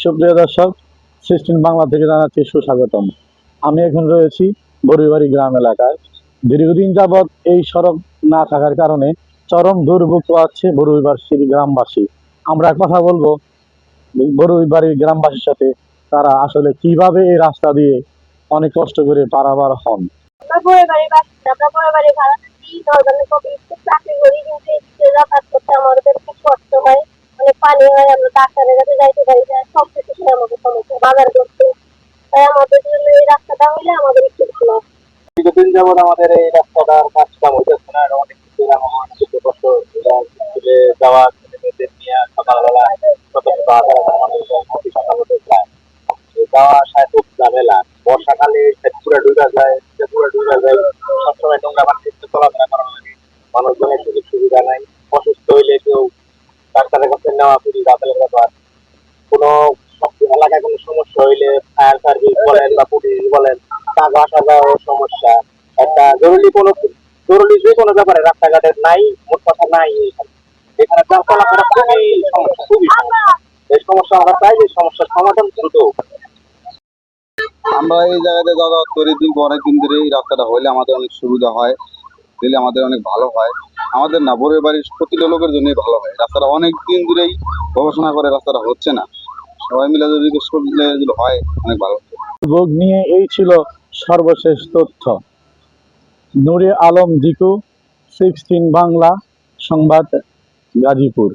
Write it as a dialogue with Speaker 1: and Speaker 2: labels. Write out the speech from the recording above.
Speaker 1: সুপ্রিয় দর্শক, 16 বাংলা থেকে জানাচ্ছি সুস্বাগতম। আমি এখন রয়েছি বরুইবাড়ি গ্রাম এলাকায়। দীর্ঘদিন যাবৎ এই সড়ক না থাকার কারণে চরম দুর্ভোগ পোহাচ্ছে বরুইবাড়ির গ্রামবাসী। আমরা কথা বলবো বরুইবাড়ির গ্রামবাসীর সাথে, তারা আসলে কিভাবে এই রাস্তা দিয়ে অনেক কষ্ট করে পারাবার হন।
Speaker 2: পানি হয়, আমরা ডাক্তারের কাছে যাইতে পারি না, সব কিছু আমাদের সমস্যা, বাজার করতে। তাই আমাদের জন্য এই রাস্তাটা হইলে আমাদের একটু ভালো হয়।
Speaker 1: দীর্ঘদিন যাবৎ আমাদের এই রাস্তাটার কাজ কাম হইতেছে না, অনেক কিছু কষ্ট যাওয়া ছেলেমেয়েদের নিয়ে সকালবেলা শত শত হাজার হাজার মানুষ অফিস আদালতে যায়। যাওয়া আসায় খুব ঝামেলা। বর্ষাকালে পুরো ডুবে যায়, সবসময় নোংরা পানিতে চলাফেরা করা লাগে, মানুষজনের সুযোগ সুবিধা নাই। অসুস্থ হইলে কেউ ডাক্তারের কাছে নেওয়া খুবই বাতিলের ব্যাপার। কোনো এলাকায় কোনো সমস্যা হইলে ফায়ার সার্ভিস বলেন বা পুলিশ বলেন, তাকে আসা যাওয়ার সমস্যা। একটা জরুরি যে কোনো ব্যাপারে রাস্তাঘাটের নাই, মোট কথা নাই। এখানে চলাফেরা খুবই সমস্যা, খুবই সমস্যা। এই সমস্যা আমরা চাই, এই সমস্যার সমাধান দ্রুত।
Speaker 3: আমরা এই জায়গাতে যাতায়াত করি দীর্ঘ অনেকদিন ধরে। এই রাস্তাটা হলে আমাদের অনেক সুবিধা হয়, দিলে আমাদের অনেক ভালো হয়। আমাদের না, বরুইবাড়ির প্রতিটা লোকের জন্যই ভালো হয়। রাস্তাটা অনেক দিন ধরেই গবেষণা করে রাস্তাটা হচ্ছে না, সবাই মিলে যদি করলে যদি হয় অনেক ভালো।
Speaker 1: দুর্ভোগ নিয়ে এই ছিল সর্বশেষ তথ্য। নূরে আলম জিকু, 16 বাংলা সংবাদ, গাজীপুর।